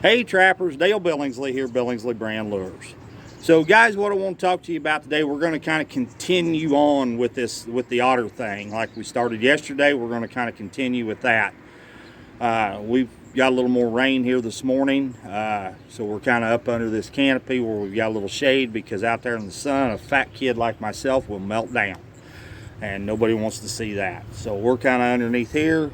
Hey trappers, Dale Billingsley here, Billingsley Brand Lures. So guys, what I want to talk to you about today, we're going to kind of continue on with the otter thing. Like we started yesterday, we're going to kind of continue with that. We've got a little more rain here this morning, so we're kind of up under this canopy where we've got a little shade, because out there in the sun, a fat kid like myself will melt down, and nobody wants to see that. So we're kind of underneath here.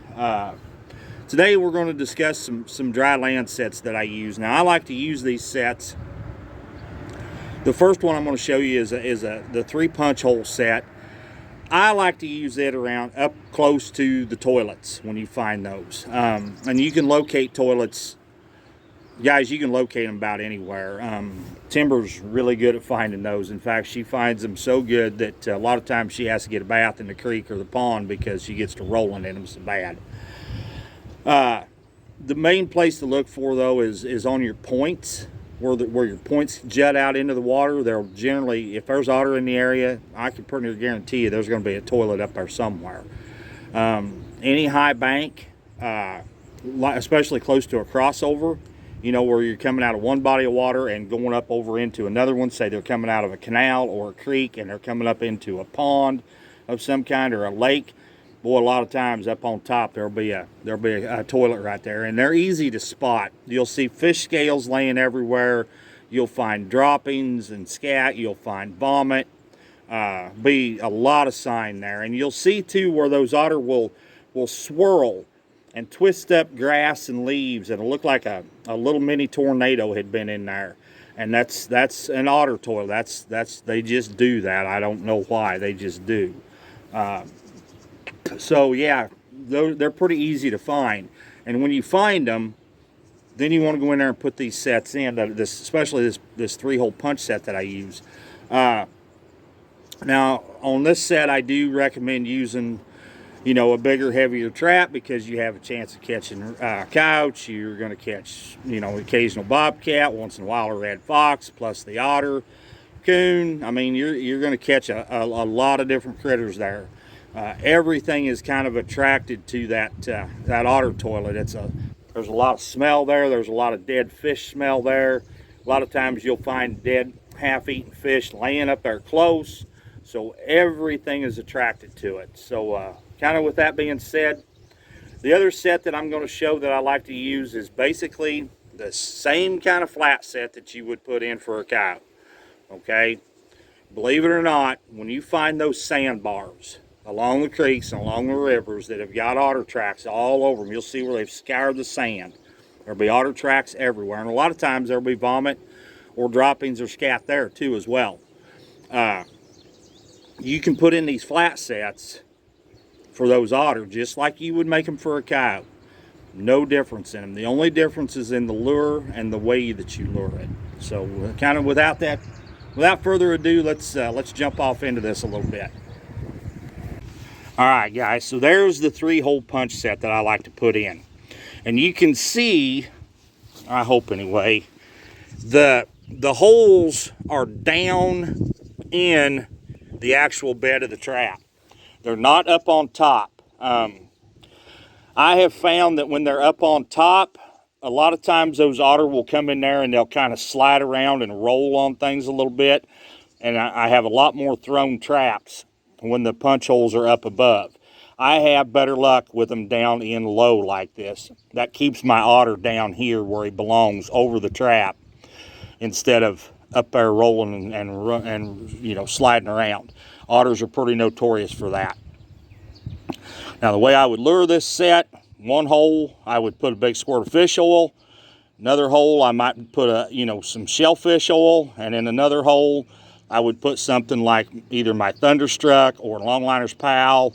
Today we're going to discuss some dry land sets that I use. Now I like to use these sets. The first one I'm going to show you is the 3 punch hole set. I like to use it around up close to the toilets when you find those. And you can locate toilets, guys, you can locate them about anywhere. Timber's really good at finding those. In fact, she finds them so good that a lot of times she has to get a bath in the creek or the pond because she gets to rolling in them so bad. The main place to look for, though, is on your points, where your points jut out into the water. They'll generally, if there's otter in the area, I can pretty near guarantee you there's going to be a toilet up there somewhere. Any high bank, especially close to a crossover, you know, where you're coming out of one body of water and going up over into another one. Say they're coming out of a canal or a creek and they're coming up into a pond of some kind or a lake. Boy, a lot of times up on top there'll be a toilet right there, and they're easy to spot. You'll see fish scales laying everywhere. You'll find droppings and scat. You'll find vomit. Be a lot of sign there, and you'll see too where those otter will swirl and twist up grass and leaves, and it'll look like a little mini tornado had been in there. And that's an otter toilet. That's they just do that. I don't know why, they just do. So yeah, they're pretty easy to find, and when you find them, then you want to go in there and put these sets in. Especially this 3-hole punch set that I use. Now on this set, I do recommend using, you know, a bigger, heavier trap, because you have a chance of catching couch. You're going to catch, you know, occasional bobcat, once in a while a red fox, plus the otter, coon. I mean, you're going to catch a lot of different critters there. Everything is kind of attracted to that otter toilet. There's a lot of smell there. There's a lot of dead fish smell there. A lot of times you'll find dead, half-eaten fish laying up there close. So everything is attracted to it. So kind of with that being said, the other set that I'm going to show that I like to use is basically the same kind of flat set that you would put in for a cow. Okay? Believe it or not, when you find those sandbars along the creeks and along the rivers that have got otter tracks all over them, you'll see where they've scoured the sand. There'll be otter tracks everywhere, and a lot of times there'll be vomit or droppings or scat there too as well. You can put in these flat sets for those otter just like you would make them for a cow. No difference in them. The only difference is in the lure and the way that you lure it. So kind of without further ado, let's jump off into this a little bit. All right, guys, so there's the 3-hole punch set that I like to put in. And you can see, I hope anyway, the holes are down in the actual bed of the trap. They're not up on top. I have found that when they're up on top, a lot of times those otter will come in there and they'll kind of slide around and roll on things a little bit. And I have a lot more thrown traps when the punch holes are up above. I have better luck with them down in low like this. That keeps my otter down here where he belongs, over the trap, instead of up there rolling and you know, sliding around. Otters are pretty notorious for that. Now the way I would lure this set, one hole I would put a big squirt of fish oil. Another hole I might put some shellfish oil, and in another hole I would put something like either my Thunderstruck or Longliner's Pal,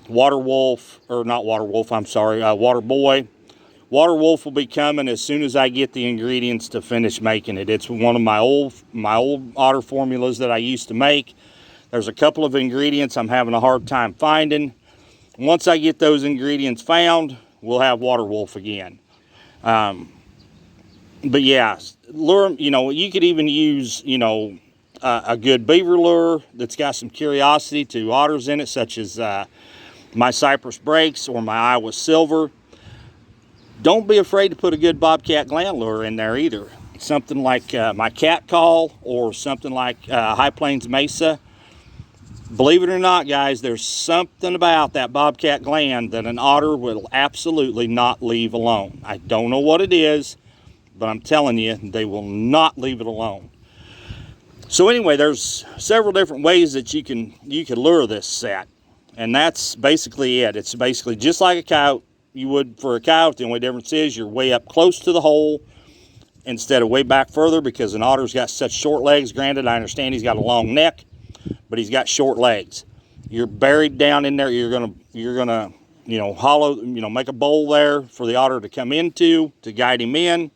Water Wolf, or not Water Wolf, I'm sorry, Water Boy. Water Wolf will be coming as soon as I get the ingredients to finish making it. It's one of my old otter formulas that I used to make. There's a couple of ingredients I'm having a hard time finding. Once I get those ingredients found, we'll have Water Wolf again. But yeah, lure, you could even use, a good beaver lure that's got some curiosity to otters in it, such as my Cypress Breaks or my Iowa Silver. Don't be afraid to put a good bobcat gland lure in there either. Something like my cat call or something like High Plains Mesa. Believe it or not, guys, there's something about that bobcat gland that an otter will absolutely not leave alone. I don't know what it is, but I'm telling you, they will not leave it alone. So anyway, there's several different ways that you can lure this set, and that's basically it. It's basically just like a coyote you would for a coyote. The only difference is you're way up close to the hole instead of way back further, because an otter's got such short legs. Granted, I understand he's got a long neck, but he's got short legs. You're buried down in there. You're gonna hollow, make a bowl there for the otter to come into to guide him in,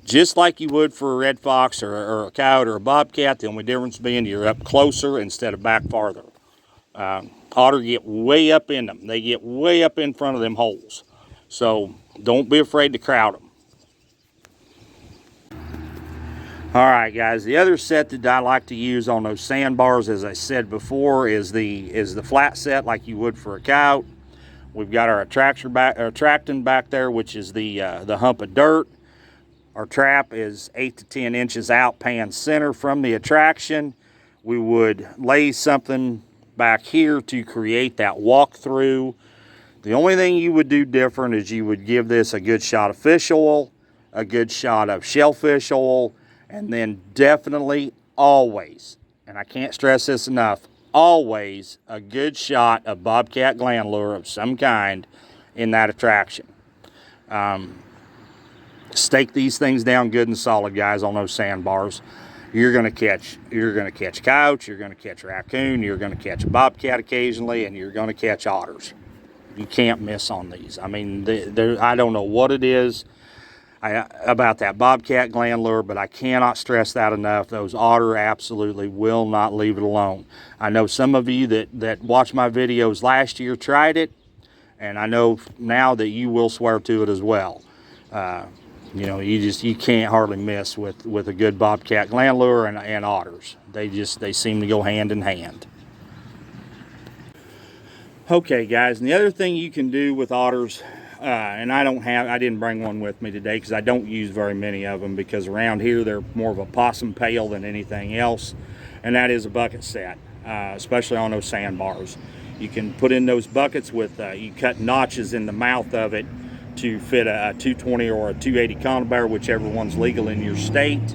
just like you would for a red fox or a coyote or a bobcat. The only difference being you're up closer instead of back farther. Otter get way up in them. They get way up in front of them holes. So don't be afraid to crowd them. All right, guys, the other set that I like to use on those sandbars, as I said before, is the flat set like you would for a coyote. We've got our attractant back there, which is the hump of dirt. Our trap is 8 to 10 inches out, pan center from the attraction. We would lay something back here to create that walk-through. The only thing you would do different is you would give this a good shot of fish oil, a good shot of shellfish oil, and then definitely always, and I can't stress this enough, always a good shot of bobcat gland lure of some kind in that attraction. Stake these things down good and solid, guys, on those sandbars. You're gonna catch coyotes, you're gonna catch raccoon, you're gonna catch a bobcat occasionally, and you're gonna catch otters. You can't miss on these. I mean, I don't know what it is about that bobcat gland lure, but I cannot stress that enough. Those otter absolutely will not leave it alone. I know some of you that watched my videos last year tried it, and I know now that you will swear to it as well. You can't hardly miss with a good bobcat gland lure and otters. They seem to go hand in hand. Okay, guys, and the other thing you can do with otters, and I didn't bring one with me today because I don't use very many of them, because around here they're more of a possum pail than anything else, and that is a bucket set, especially on those sandbars. You can put in those buckets with, you cut notches in the mouth of it to fit a 220 or a 280 conibear, whichever one's legal in your state.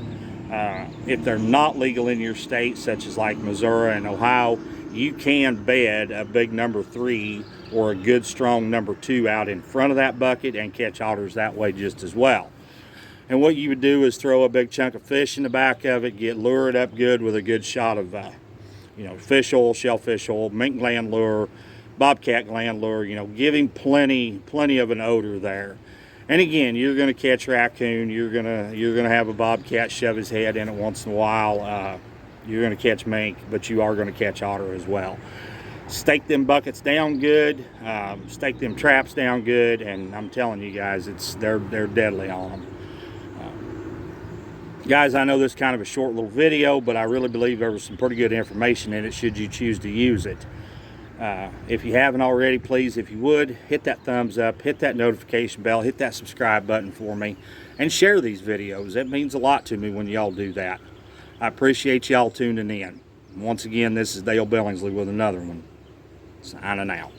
If they're not legal in your state, such as like Missouri and Ohio, you can bed a big number 3 or a good strong number 2 out in front of that bucket and catch otters that way just as well. And what you would do is throw a big chunk of fish in the back of it, get lured up good with a good shot of fish oil, shellfish oil, mink gland lure, bobcat gland lure. Give him plenty of an odor there. And again, you're going to catch raccoon, you're going to have a bobcat shove his head in it once in a while. You're going to catch mink, but you are going to catch otter as well. Stake them buckets down good, stake them traps down good, and I'm telling you guys, they're deadly on them. Guys, I know this is kind of a short little video, but I really believe there was some pretty good information in it should you choose to use it. If you haven't already, please, if you would, hit that thumbs up, hit that notification bell, hit that subscribe button for me, and share these videos. It means a lot to me when y'all do that. I appreciate y'all tuning in. Once again, this is Dale Billingsley with another one. Signing out.